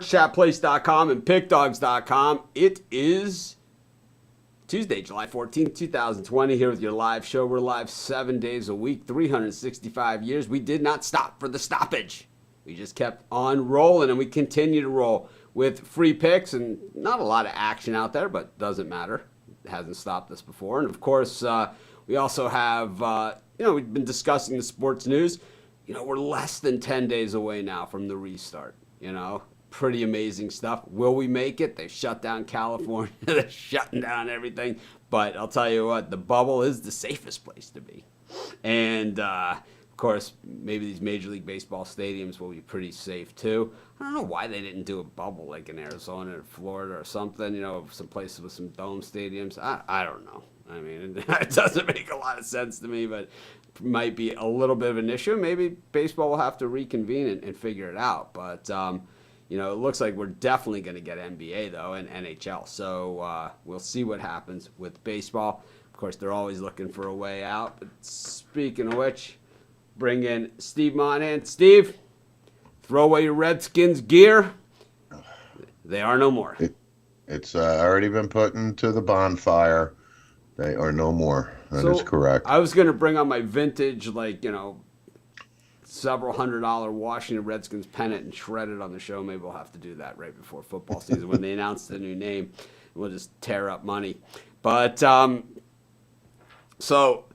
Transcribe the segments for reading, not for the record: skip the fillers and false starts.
chatplace.com and pickdogs.com. It is Tuesday, July 14th, 2020, here with your live show. We're live 7 days a week, 365 years. We did not stop for the stoppage. We just kept on rolling, and we continue to roll with free picks, and not a lot of action out there, but doesn't matter. It hasn't stopped us before. And, of course, we also have, we've been discussing the sports news. We're less than 10 days away now from the restart, Pretty amazing stuff. Will we make it? They shut down California. They're shutting down everything. But I'll tell you what, the bubble is the safest place to be. And, of course, maybe these Major League Baseball stadiums will be pretty safe, too. I don't know why they didn't do a bubble like in Arizona or Florida or something, some places with some dome stadiums. I don't know. I mean, it doesn't make a lot of sense to me, but it might be a little bit of an issue. Maybe baseball will have to reconvene and figure it out. But, it looks like we're definitely going to get NBA, though, and NHL. So we'll see what happens with baseball. Of course, they're always looking for a way out. But speaking of which, bring in Steve Monahan. Steve, throw away your Redskins gear. They are no more. It's already been put into the bonfire. They are no more. That is correct. I was going to bring on my vintage, several $100 Washington Redskins pennant and shred it on the show. Maybe we'll have to do that right before football season when they announce the new name. We'll just tear up money. But so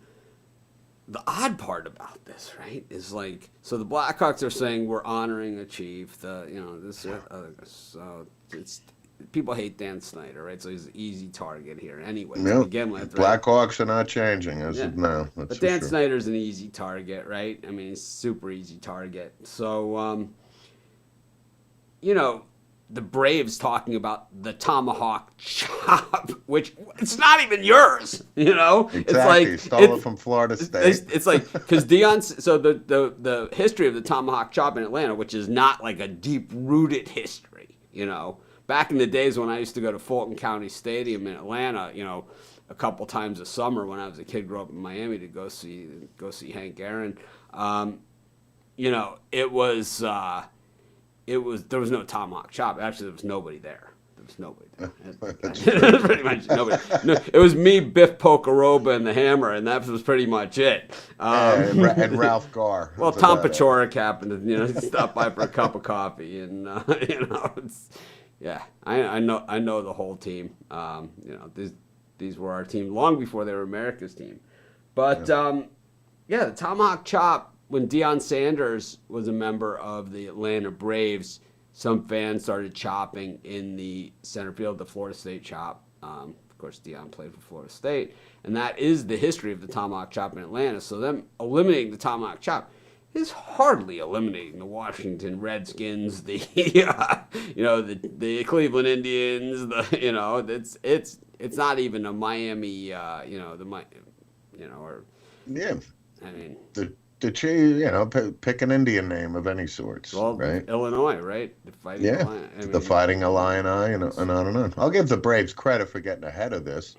the odd part about this, right, is so the Blackhawks are saying we're honoring a chief. So it's people hate Dan Snyder, right? So he's an easy target here anyway to begin with. Right? Blackhawks are not changing as of now. But Dan Snyder's an easy target, right? I mean, he's super easy target. So, the Braves talking about the tomahawk chop, which it's not even yours, Exactly. It's like he stole it from Florida State. It's like because so the history of the tomahawk chop in Atlanta, which is not like a deep rooted history, Back in the days when I used to go to Fulton County Stadium in Atlanta, a couple times a summer when I was a kid, grew up in Miami to go see Hank Aaron. It was there was no tomahawk chop. Actually, there was nobody there. There was nobody there. Pretty much nobody. No, it was me, Biff Pocoroba, and the Hammer, and that was pretty much it. And Ralph Garr. Well, Tom Paciorek happened to stop by for a cup of coffee, and it's. Yeah, I know the whole team. These were our team long before they were America's team. But, the tomahawk chop, when Deion Sanders was a member of the Atlanta Braves, some fans started chopping in the center field, the Florida State chop. Of course, Deion played for Florida State. And that is the history of the tomahawk chop in Atlanta. So them eliminating the tomahawk chop is hardly eliminating the Washington Redskins, the Cleveland Indians, it's not even a Miami, I mean, pick an Indian name of any sorts. Well, right? Illinois, right? The Fighting Illini. The Fighting Illini, and on and on. I'll give the Braves credit for getting ahead of this.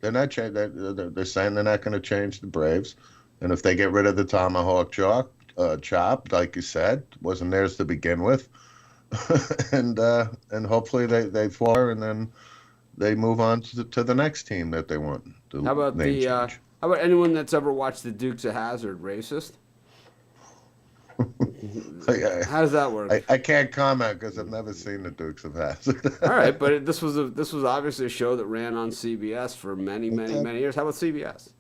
They're not they're saying they're not going to change the Braves, and if they get rid of the tomahawk chop, like you said, wasn't theirs to begin with, and hopefully they fall and then they move on to the next team that they want. How about how about anyone that's ever watched the Dukes of Hazzard racist? How does that work? I can't comment because I've never seen the Dukes of Hazzard. All right, but this was obviously a show that ran on CBS for many years. How about CBS?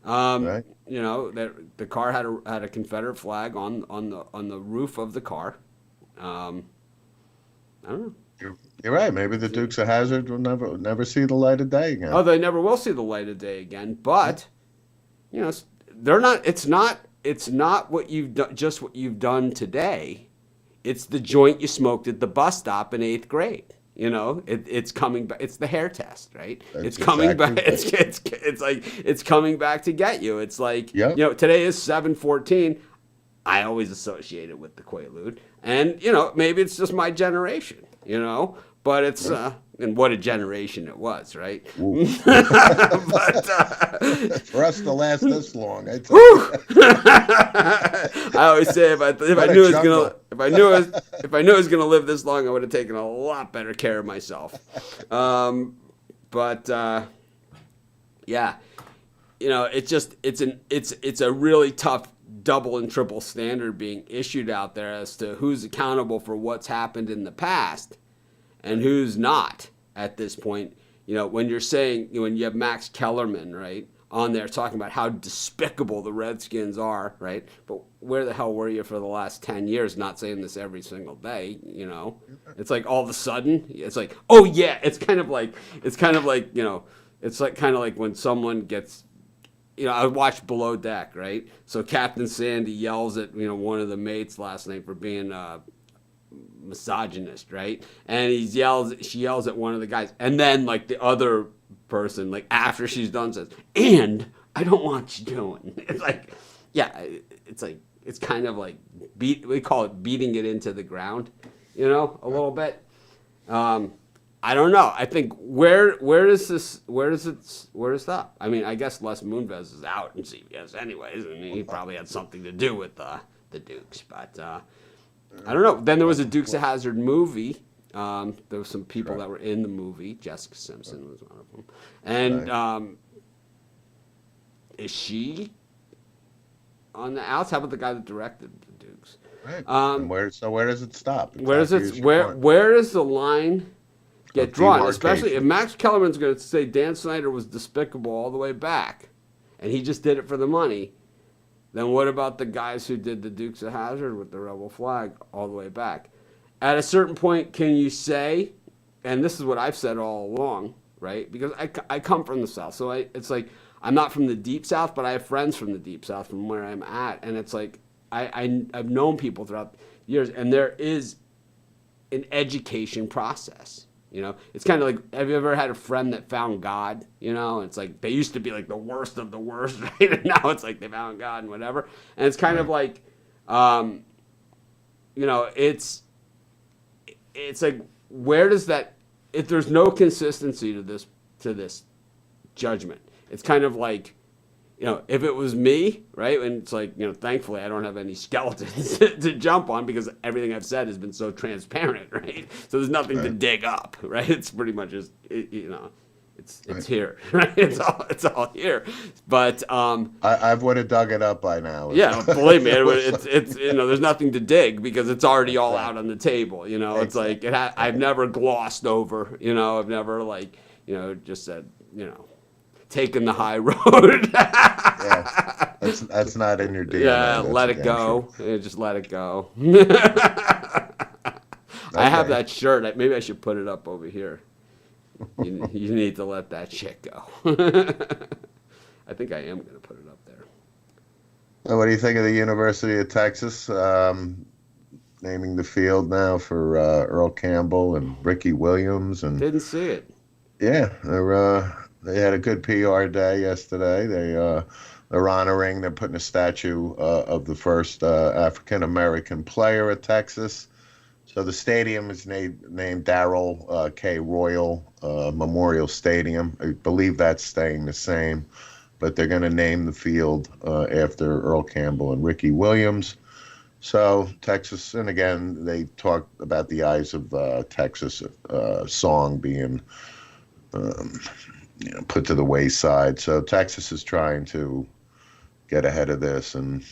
Right. That the car had a Confederate flag on the roof of the car. I don't know. You're right. Maybe the Dukes of Hazzard will never see the light of day again. Oh, they never will see the light of day again. But they're not. It's not what you've done. Just what you've done today. It's the joint you smoked at the bus stop in 8th grade. It's coming back. It's the hair test, right? It's coming back. It's coming back to get you. It's like, today is 7/14. I always associate it with the Quaalude. And, maybe it's just my generation, but it's, and what a generation it was, right? But, for us to last this long, I always say if I knew it was gonna live this long, I would have taken a lot better care of myself. Yeah, it's a really tough double and triple standard being issued out there as to who's accountable for what's happened in the past and who's not at this point. When you're saying, when you have Max Kellerman, right, on there talking about how despicable the Redskins are, right? But where the hell were you for the last 10 years not saying this every single day, It's like all of a sudden, it's like, oh yeah, it's kind of like, it's like kind of like when someone gets, I watched Below Deck, right? So Captain Sandy yells at, one of the mates last night for being misogynist, right? And she yells at one of the guys, and then like the other person, like after she's done, says, "And I don't want you doing." It's like, yeah, it's kind of like we call it beating it into the ground, a little bit. I don't know. I think where does it stop? I mean, I guess Les Moonves is out in CBS anyways. I mean, he probably had something to do with the Dukes, but I don't know. Then there was a Dukes of Hazzard movie. There were some people that were in the movie. Jessica Simpson was one of them. And is she on the outs? How about the guy that directed the Dukes? Right. And where does it stop? Where does the line get drawn? Especially if Max Kellerman's going to say Dan Snyder was despicable all the way back, and he just did it for the money. Then what about the guys who did the Dukes of Hazzard with the rebel flag all the way back? At a certain point, can you say, and this is what I've said all along, right? Because I come from the South, so it's like I'm not from the Deep South, but I have friends from the Deep South from where I'm at, and it's like I've known people throughout years, and there is an education process. It's kind of like, have you ever had a friend that found God? It's like they used to be like the worst of the worst, right? And now it's like they found God and whatever. And it's kind of like, it's like, where does that? If there's no consistency to this judgment, it's kind of like, if it was me, right? And it's like, thankfully I don't have any skeletons to jump on because everything I've said has been so transparent, right? So there's nothing to dig up, right? It's pretty much just, it's here, right? It's all here. But I would have dug it up by now. Yeah, believe me, it's there's nothing to dig because it's already all out on the table. It's like I've never glossed over. I've never just said taking the high road. Yeah, that's not in your DNA. Yeah, let it go. Yeah, just let it go. I have that shirt. Maybe I should put it up over here. You need to let that shit go. I think I am going to put it up there. And what do you think of the University of Texas naming the field now for Earl Campbell and Ricky Williams? And didn't see it. Yeah, they had a good PR day yesterday. They're honoring. They're putting a statue of the first African American player at Texas. So the stadium is named Darrell K. Royal Memorial Stadium. I believe that's staying the same, but they're going to name the field after Earl Campbell and Ricky Williams. So Texas, and again, they talked about the Eyes of Texas song being put to the wayside. So Texas is trying to get ahead of this, and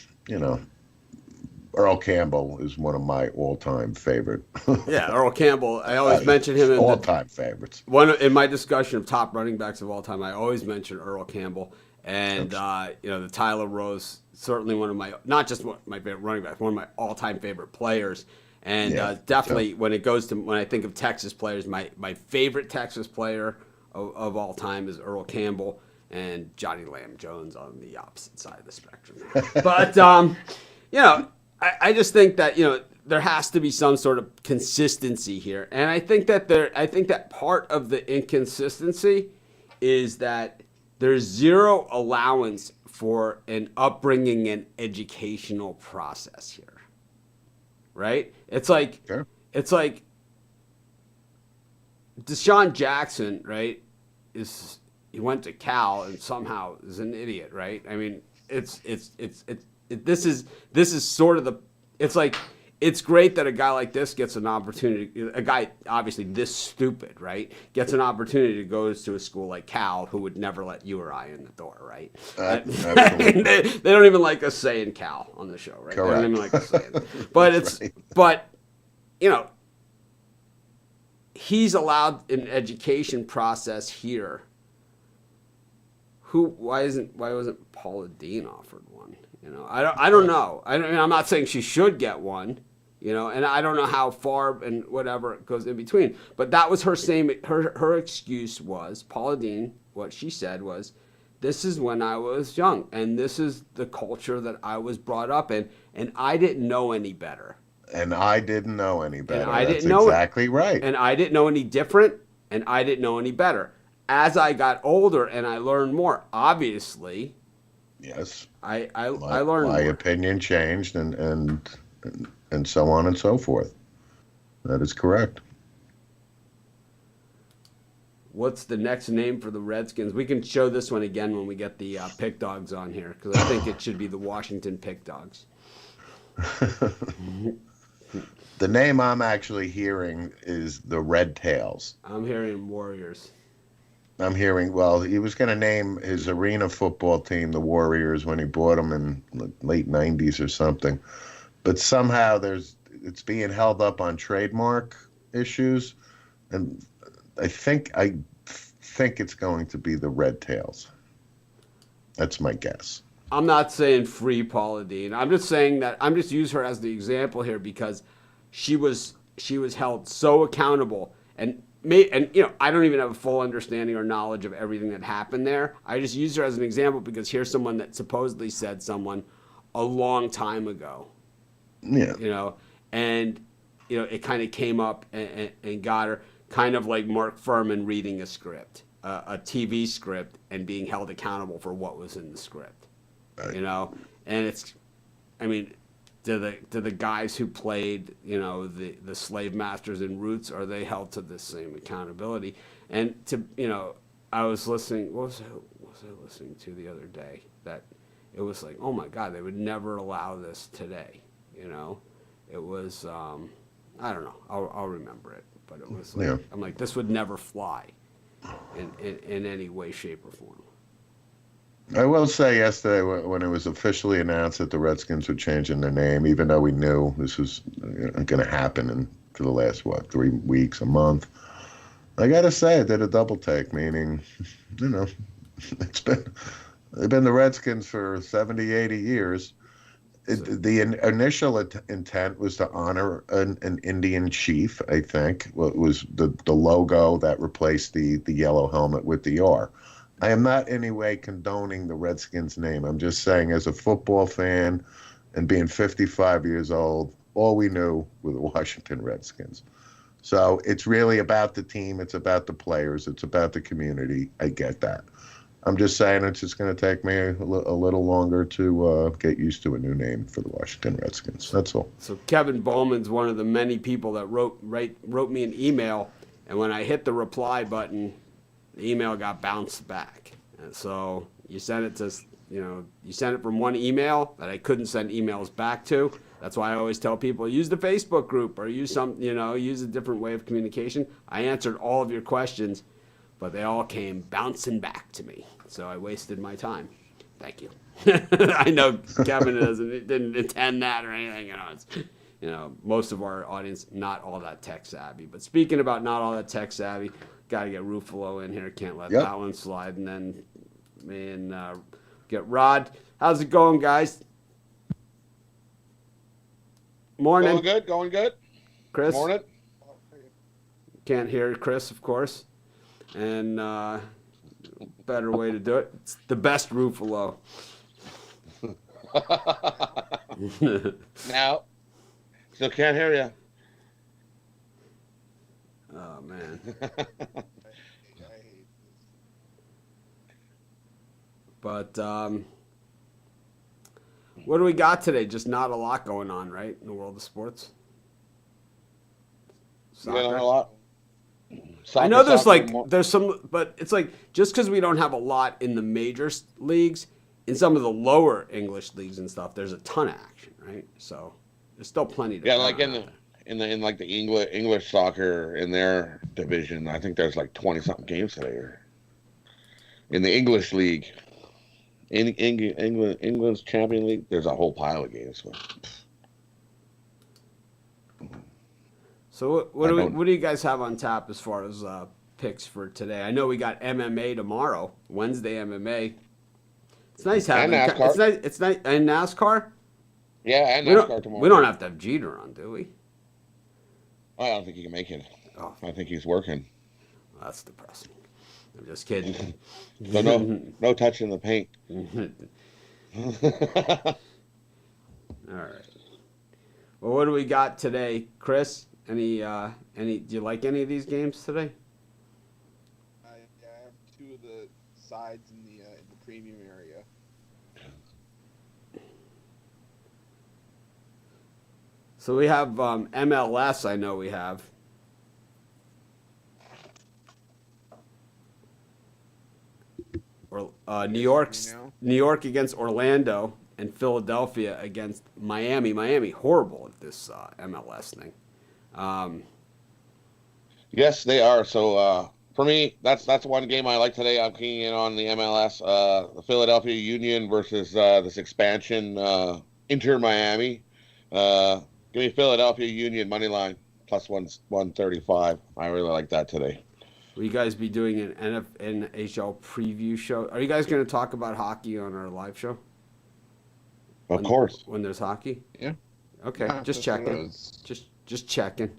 Earl Campbell is one of my all-time favorite. Yeah, Earl Campbell. I always mention him in all-time favorites. In my discussion of top running backs of all time, I always mention Earl Campbell, and the Tyler Rose, certainly one of my, not just my favorite running backs, one of my all-time favorite players. And definitely when I think of Texas players, my favorite Texas player of all time is Earl Campbell, and Johnny Lamb Jones on the opposite side of the spectrum. But I just think that there has to be some sort of consistency here, and I think that part of the inconsistency is that there's zero allowance for an upbringing and educational process here. right? It's like Sure. Deshaun Jackson, right? He went to Cal and somehow is an idiot, right? I mean, this is sort of the it's like it's great that a guy like this gets an opportunity. A guy obviously this stupid, right, gets an opportunity to go to a school like Cal, who would never let you or I in the door, right? Absolutely. They don't even like us saying Cal on the show, right? Correct. They don't even like us saying it. But Right. but you know, he's allowed an education process here. Why wasn't Paula Dean offered one? You know, I don't know. I mean, I'm not saying she should get one, you know, and I don't know how far and whatever it goes in between. But that was her excuse was, Paula Dean, what she said was, this is when I was young and this is the culture that I was brought up in, and I didn't know any better. And I didn't know any better. I That's didn't know exactly right. And I didn't know any different, and I didn't know any better. As I got older and I learned more, obviously, Yes. I learned My more. opinion changed and so on and so forth. That is correct. What's the next name for the Redskins? We can show this one again when we get the Pick Dogs on here, because I think it should be the Washington Pick Dogs. The name I'm actually hearing is the Red Tails. I'm hearing Warriors. I'm hearing, well, he was going to name his arena football team the Warriors when he bought them in the late 90s or something. But somehow it's being held up on trademark issues. And I think it's going to be the Red Tails. That's my guess. I'm not saying free Paula Dean. I'm just saying that I'm just use her as the example here because she was held so accountable and you know, I don't even have a full understanding or knowledge of everything that happened there. I just use her as an example because here's someone that supposedly said someone a long time ago. Yeah. You know, and you know, it kind of came up and got her, kind of like Mark Furman reading a script, a TV script, and being held accountable for what was in the script. Right. You know, and I mean, do the guys who played, you know, the slave masters in Roots, are they held to the same accountability? And you know, I was listening. What was I listening to the other day? That it was like, oh my God, they would never allow this today. You know, it was I don't know. I'll remember it, but it was like, Yeah. I'm like, this would never fly in any way, shape, or form. I will say yesterday when it was officially announced that the Redskins were changing their name, even though we knew this was going to happen for the last, 3 weeks, a month, I got to say I did a double take, meaning, you know, they've been the Redskins for 70, 80 years. The initial intent was to honor an Indian chief, I think. Well, it was the logo that replaced the yellow helmet with the R. I am not in any way condoning the Redskins name. I'm just saying, as a football fan and being 55 years old, all we knew were the Washington Redskins. So it's really about the team. It's about the players. It's about the community. I get that. I'm just saying it's just going to take me a little longer to get used to a new name for the Washington Redskins. That's all. So Kevin Bowman's one of the many people that wrote me an email, and when I hit the reply button, the email got bounced back. And so you send it to, you send it from one email that I couldn't send emails back to. That's why I always tell people, use the Facebook group or use use a different way of communication. I answered all of your questions, but they all came bouncing back to me. So I wasted my time. Thank you. I know Kevin didn't intend that or anything. Most of our audience, not all that tech savvy. But speaking about not all that tech savvy, got to get Ruffalo in here. Can't let that one slide. And then me and get Rod. How's it going, guys? Morning. Going good. Chris? Morning. Can't hear Chris, of course. And better way to do it. It's the best Ruffalo. Now, still can't hear you. Oh, man. But what do we got today? Just not a lot going on, right, in the world of sports? You don't soccer. know a lot. I know there's Soccer, there's some, but it's like just because we don't have a lot in the major leagues, in some of the lower English leagues and stuff, there's a ton of action, right? So there's still plenty to yeah, go like around. in like the English soccer in their division, I think there's like 20 something games today. Or in the English league, in England's Champion League, there's a whole pile of games. So what I do don't- what do you guys have on tap as far as picks for today? I know we got MMA tomorrow, Wednesday MMA. It's nice having And NASCAR. It's nice and NASCAR. Yeah, and We NASCAR don't, tomorrow. we don't have to have Jeter on, do we? I don't think he can make it. Oh, I think he's working. that's depressing. I'm just kidding. So no touching the paint. All right. Well, what do we got today, Chris? Any? Do you like any of these games today? I have two of the sides in the premium area. So we have MLS. I know we have. Or New York against Orlando and Philadelphia against Miami. Miami horrible at this MLS thing. Yes, they are. So for me, that's one game I like today. I'm keying in on the MLS, the Philadelphia Union versus this expansion Inter Miami. Give me Philadelphia Union money line plus 135. I really like that today. Will you guys be doing an NHL preview show? Are you guys going to talk about hockey on our live show? Of course. When there's hockey? Yeah. Okay, Yeah, just that's what it checking. is. Just checking.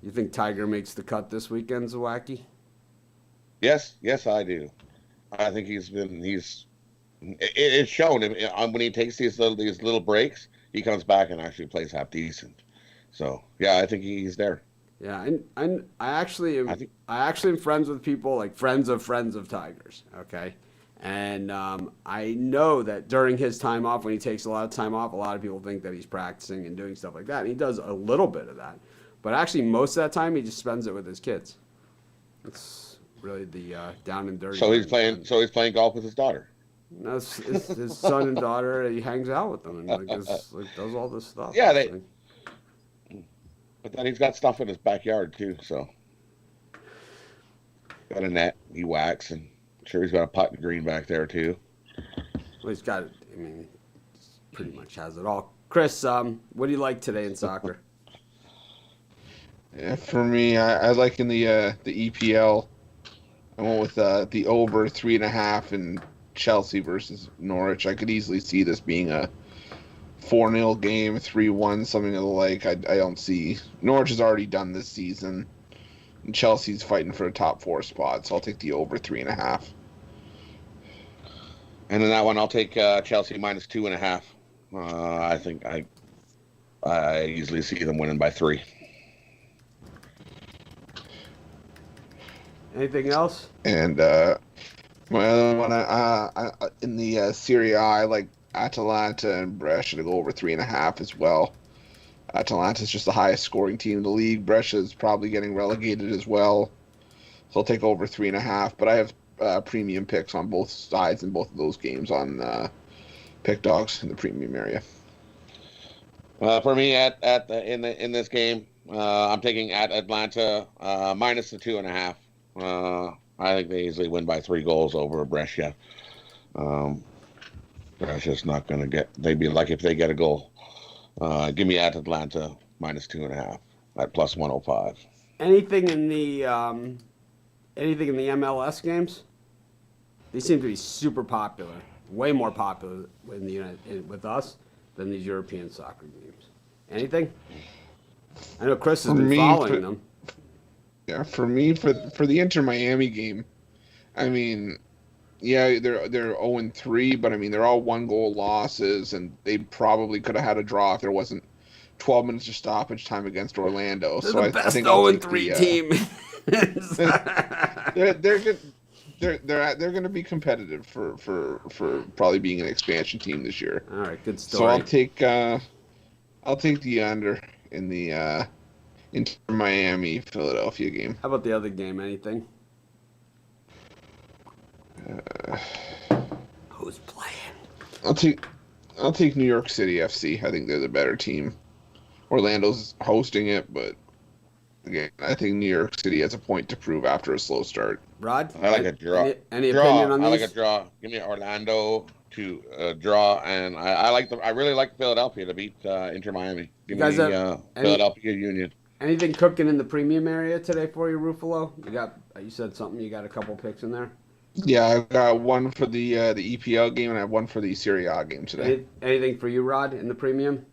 You think Tiger makes the cut this weekend, Zawacki? Yes, I do. I think it's shown when he takes these little breaks, he comes back and actually plays half decent. So yeah, I think he's there. Yeah, and I actually am. I think- I actually am friends with people like friends of Tigers. Okay, and I know that during his time off, when he takes a lot of time off, a lot of people think that he's practicing and doing stuff like that, and he does a little bit of that. But actually, most of that time, he just spends it with his kids. It's really the down and dirty. So he's playing golf with his daughter. No, his son and daughter. He hangs out with them and does all this stuff. Yeah, It's like- But then he's got stuff in his backyard too. So got a net, he whacks, and I'm sure he's got a putt and green back there too. Well, he's got. I mean, pretty much has it all. Chris, what do you like today in soccer? Yeah, for me, I like in the EPL. I went with the over 3.5 in Chelsea versus Norwich. I could easily see this being a 4-0 game, 3-1, something of the like. I don't see. Norwich has already done this season, and Chelsea's fighting for a top 4 spot, so I'll take the over 3.5. And in that one, I'll take Chelsea minus 2.5. I think I easily see them winning by 3. Anything else? And my other one, I in the Serie A, I like Atalanta and Brescia to go over 3.5 as well. Atalanta's just the highest scoring team in the league. Brescia is probably getting relegated as well, so I'll take over 3.5. But I have premium picks on both sides in both of those games on Pick Dogs in the premium area. For me, in this game, I'm taking at Atlanta minus the 2.5. I think they easily win by 3 goals over Brescia. Brescia's not going to get. They'd be lucky if they get a goal. Give me at Atlanta minus 2.5 at plus 105. Anything in the MLS games? They seem to be super popular, way more popular with us than these European soccer games. Anything? I know Chris has For been me, following them. Yeah, for me, for the Inter Miami game, I mean, yeah, they're 0-3, but I mean they're all 1-goal losses, and they probably could have had a draw if there wasn't 12 minutes of stoppage time against Orlando. They're So the I best think I'll take 0-3 team. they're going to be competitive for probably being an expansion team this year. All right, good So story. I'll take the under in the Inter Miami, Philadelphia game. How about the other game? Anything? Who's playing? I'll take New York City FC. I think they're the better team. Orlando's hosting it, but again, I think New York City has a point to prove after a slow start. Rod? I like a draw. Any Draw. opinion on I these? like a draw. Give me Orlando to draw, and I really like Philadelphia to beat Inter Miami. Give You guys me have any- Philadelphia Union. Anything cooking in the premium area today for you, Ruffalo? You said something. You got a couple picks in there. Yeah, I've got one for the EPL game, and I have one for the Serie A game today. Anything for you, Rod, in the premium?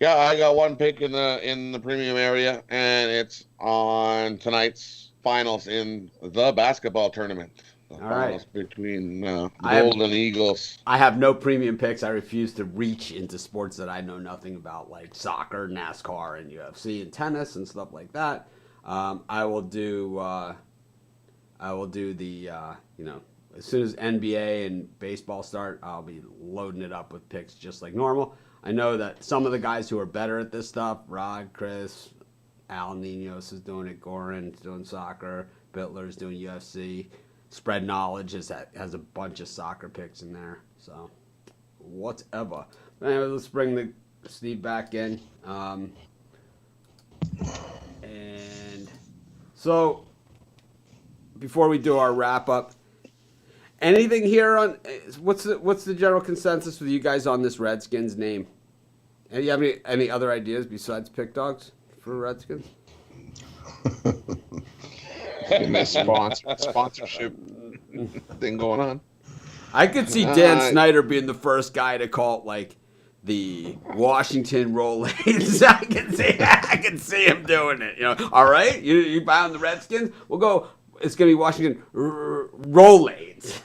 Yeah, I got one pick in the premium area, and it's on tonight's finals in the basketball tournament. The All right. finals between I have- Golden Eagles. I have no premium picks. I refuse to reach into sports that I know nothing about, like soccer, NASCAR, and UFC, and tennis, and stuff like that. I will do the as soon as NBA and baseball start, I'll be loading it up with picks just like normal. I know that some of the guys who are better at this stuff, Rod, Chris, Al Ninos is doing it, Goran's doing soccer, Bittler's doing UFC. Spread Knowledge has a bunch of soccer picks in there. So, whatever. Anyway, let's bring Steve back in. And so, before we do our wrap up, anything here on what's the general consensus with you guys on this Redskins name? And you have any other ideas besides pick dogs for Redskins? Getting that sponsorship thing going on. I could see Dan Snyder being the first guy to call it like the Washington Rolaids. I can see him doing it. All right, you buy on the Redskins, we'll go. It's gonna be Washington Rolaids.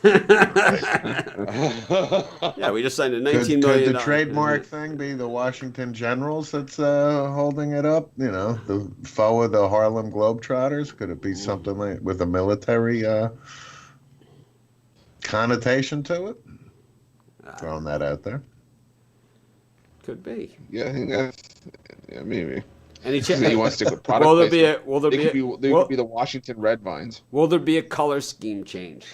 Yeah, we just signed a $19 million. Could the trademark thing be the Washington Generals that's holding it up? The foe of the Harlem Globetrotters. Could it be something like with a military connotation to it? Throwing that out there. Could be. Yeah, I think that's maybe. Any You want to stick with product? Will there placement. be They could be the Washington Red Vines. Will there be a color scheme change?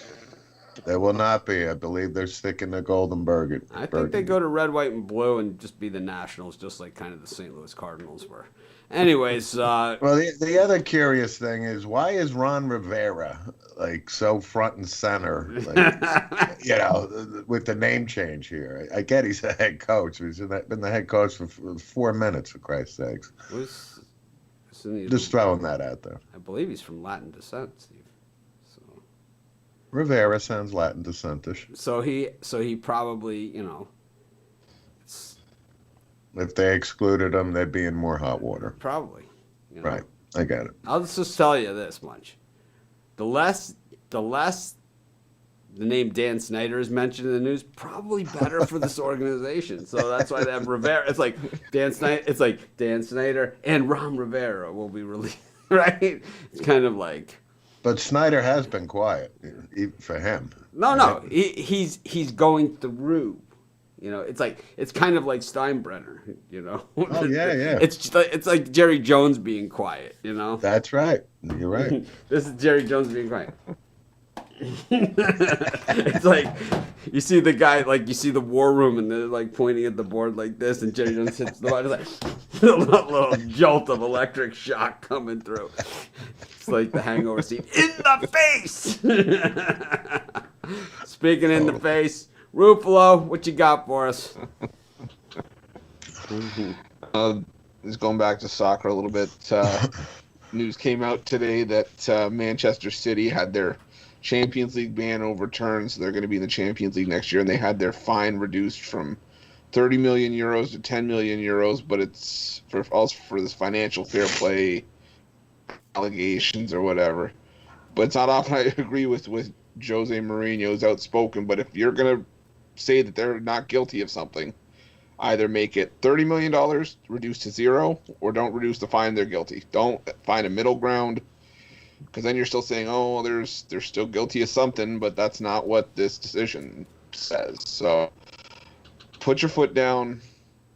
There will not be. I believe they're sticking to golden burger. I think they go to red, white, and blue and just be the Nationals, just like kind of the St. Louis Cardinals were. Anyways, well, the other curious thing is, why is Ron Rivera like so front and center? Like, with the name change here. I get he's a head coach. He's been the head coach for 4 minutes, for Christ's sakes. Just throwing that out there. I believe he's from Latin descent, Steve. So Rivera sounds Latin descentish. So he probably, If they excluded him, they'd be in more hot water. Probably. Right. I got it. I'll just tell you this much. The less the name Dan Snyder is mentioned in the news, probably better for this organization. So that's why they have Rivera. It's like Dan Snyder and Ron Rivera will be released, right? It's kind of like. But Snyder has been quiet, for him. No, he's going through. It's kind of like Steinbrenner. Oh yeah. It's like Jerry Jones being quiet. That's right. You're right. This is Jerry Jones being quiet. It's like you see the guy, like you see the war room, and they're like pointing at the board like this, and Jerry Jones hits the button. It's like a little jolt of electric shock coming through. It's like the Hangover scene in the face. Speaking in the face, Ruffalo, what you got for us? Just going back to soccer a little bit. News came out today that Manchester City had their Champions League ban overturned, so they're going to be in the Champions League next year, and they had their fine reduced from 30 million euros to 10 million euros, but it's for this financial fair play allegations or whatever. But it's not often I agree with Jose Mourinho's outspoken, but if you're going to say that they're not guilty of something, either make it $30 million reduced to zero, or don't reduce the fine they're guilty. Don't find a middle ground, because then you're still saying, oh, they're still guilty of something, but that's not what this decision says. So put your foot down,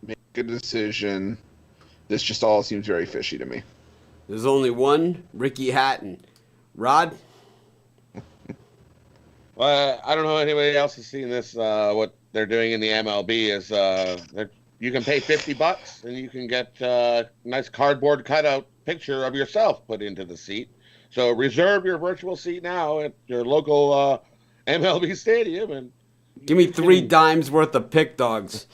make a decision. This just all seems very fishy to me. There's only one Ricky Hatton. Rod? Well, I don't know if anybody else has seen this. What they're doing in the MLB is you can pay $50 and you can get a nice cardboard cutout picture of yourself put into the seat. So reserve your virtual seat now at your local MLB stadium and Give me 3 dimes worth of pick dogs.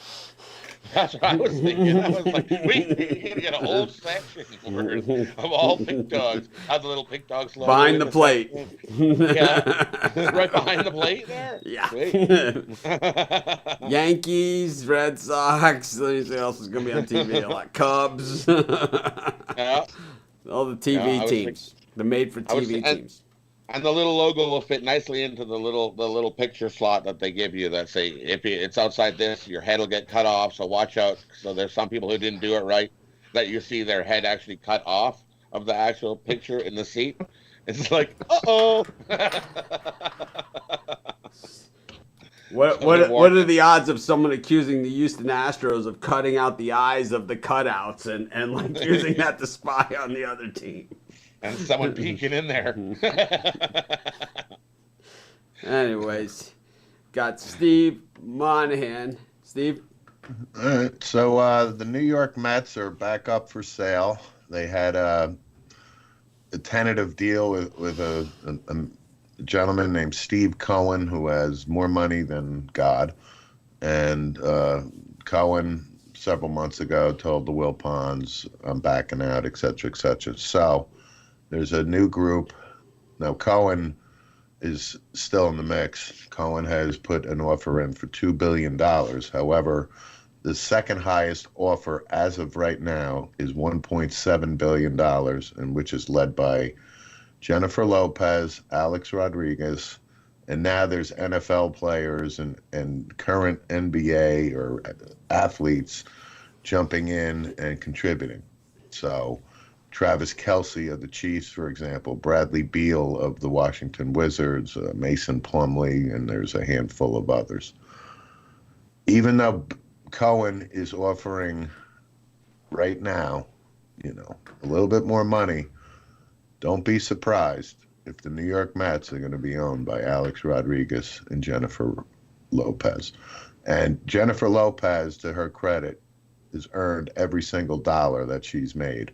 that's what I was thinking. I was like, we can get a whole section worth of all pig dogs. Have the little pig dogs logo Behind the plate. Yeah, right behind the plate there. Yeah. Sweet. Yankees, Red Sox. Let me see what else is going to be on TV. A lot. Cubs. Yeah. All the Yeah, I TV was teams. The made-for-TV teams. And the little logo will fit nicely into the little picture slot that they give you that say if it's outside this, your head will get cut off. So watch out. So there's some people who didn't do it right that you see their head actually cut off of the actual picture in the seat. It's like, uh-oh. What are the odds of someone accusing the Houston Astros of cutting out the eyes of the cutouts and like using that to spy on the other team? And someone peeking in there. Anyways, got Steve Monahan. Steve? All right. So the New York Mets are back up for sale. They had a tentative deal with a gentleman named Steve Cohen, who has more money than God. And Cohen, several months ago, told the Wilpons, I'm backing out, et cetera, et cetera. So there's a new group. Now, Cohen is still in the mix. Cohen has put an offer in for $2 billion. However, the second highest offer as of right now is $1.7 billion, and which is led by Jennifer Lopez, Alex Rodriguez, and now there's NFL players and current NBA or athletes jumping in and contributing. So Travis Kelce of the Chiefs, for example, Bradley Beal of the Washington Wizards, Mason Plumlee, and there's a handful of others. Even though Cohen is offering right now, a little bit more money, don't be surprised if the New York Mets are going to be owned by Alex Rodriguez and Jennifer Lopez. And Jennifer Lopez, to her credit, has earned every single dollar that she's made.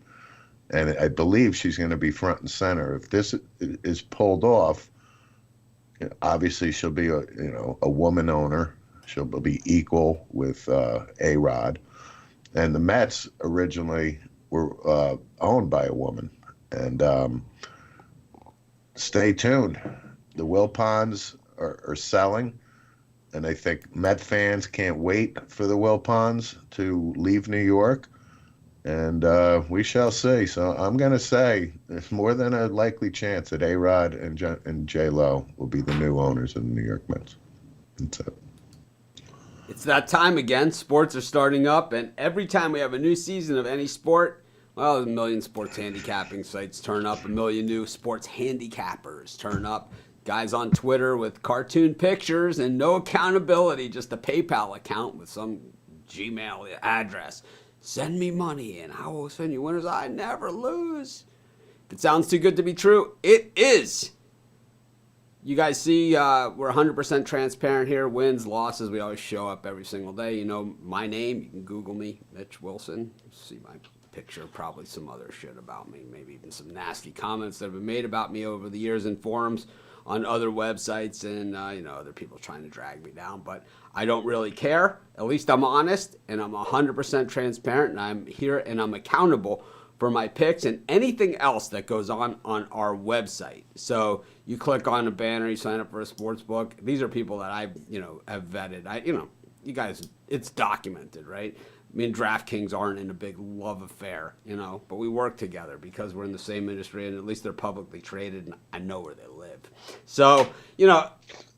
And I believe she's going to be front and center. If this is pulled off, obviously she'll be a woman owner. She'll be equal with A-Rod. And the Mets originally were owned by a woman. And stay tuned. The Wilpons are selling. And I think Met fans can't wait for the Wilpons to leave New York. And we shall see. So I'm going to say there's more than a likely chance that A-Rod and J-Lo will be the new owners of the New York Mets. That's it. It's that time again. Sports are starting up, and every time we have a new season of any sport, well, a million sports handicapping sites turn up, a million new sports handicappers turn up. Guys on Twitter with cartoon pictures and no accountability, just a PayPal account with some Gmail address. Send me money and I will send you winners. I never lose. If it sounds too good to be true, it is. You guys see we're 100% transparent here. Wins, losses, we always show up every single day. You know my name. You can Google me, Mitch Wilson. See my picture, probably some other shit about me, maybe even some nasty comments that have been made about me over the years in forums on other websites and other people trying to drag me down. But I don't really care. At least I'm honest and I'm 100% transparent and I'm here and I'm accountable for my picks and anything else that goes on our website. So you click on a banner, you sign up for a sports book. These are people that I have vetted. You guys, it's documented, right? Me and DraftKings aren't in a big love affair, but we work together because we're in the same industry and at least they're publicly traded and I know where they live. So,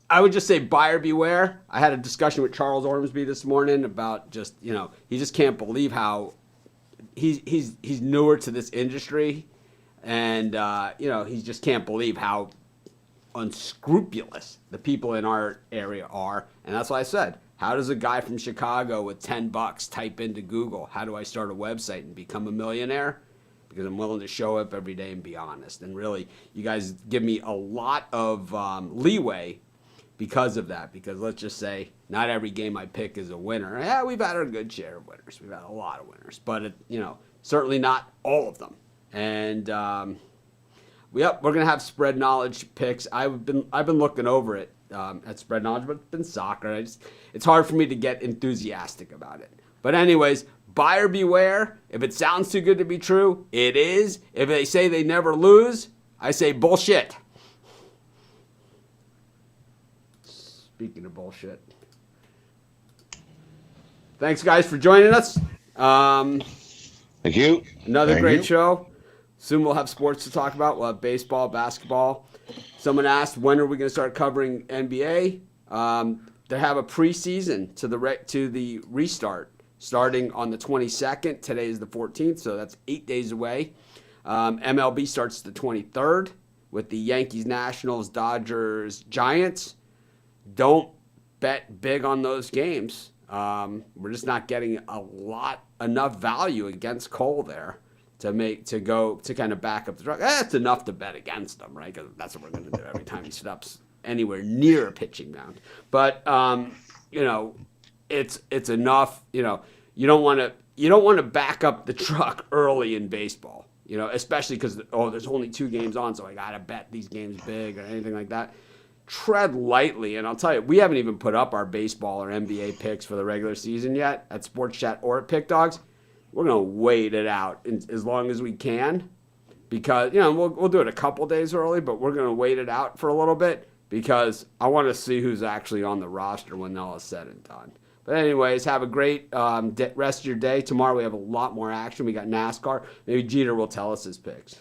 I would just say buyer beware. I had a discussion with Charles Ormsby this morning about just, he just can't believe how he's newer to this industry and, he just can't believe how unscrupulous the people in our area are. And that's why I said, how does a guy from Chicago with $10 type into Google, how do I start a website and become a millionaire? because I'm willing to show up every day and be honest. And really, you guys give me a lot of leeway because of that. Because let's just say not every game I pick is a winner. Yeah, we've had a good share of winners. We've had a lot of winners, but certainly not all of them. And we're gonna have spread knowledge picks. I've been looking over it at spread knowledge, but it's been soccer. It's hard for me to get enthusiastic about it. But anyways, buyer beware. If it sounds too good to be true, it is. If they say they never lose, I say bullshit. Speaking of bullshit. Thanks, guys, for joining us. Thank you. Another Thank great you. show. Soon we'll have sports to talk about. We'll have baseball, basketball. Someone asked, when are we going to start covering NBA? They have a preseason to the restart starting on the 22nd. Today is the 14th, so that's 8 days away. MLB starts the 23rd with the Yankees, Nationals, Dodgers, Giants. Don't bet big on those games. We're just not getting enough value against Cole there to kind of back up the truck. That's enough to bet against him, right? Because that's what we're going to do every time he steps anywhere near a pitching mound. But it's enough. You don't want to back up the truck early in baseball. Especially because there's only 2 games on, so I got to bet these games big or anything like that. Tread lightly, and I'll tell you, we haven't even put up our baseball or NBA picks for the regular season yet at Sports Chat or at Pick Dogs. We're gonna wait it out as long as we can, because we'll do it a couple days early, but we're gonna wait it out for a little bit because I want to see who's actually on the roster when all is said and done. But anyways, have a great rest of your day. Tomorrow we have a lot more action. We got NASCAR. Maybe Jeter will tell us his picks.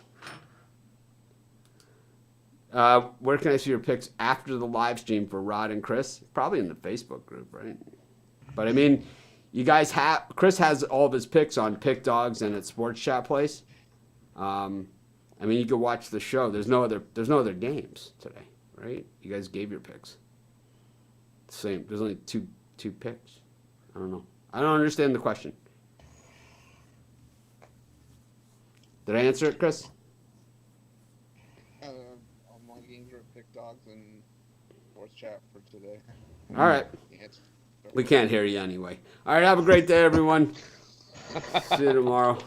Where can I see your picks after the live stream for Rod and Chris? Probably in the Facebook group, right? But I mean, you guys Chris has all of his picks on Pick Dogs and at Sports Chat Place. I mean, you can watch the show. There's no other games today, right? You guys gave your picks. Same. There's only two picks. I don't know. I don't understand the question. Did I answer it, Chris? All my games are Pick Dogs and Sports Chat for today. All right. Yes. We can't hear you anyway. All right. Have a great day, everyone. See you tomorrow.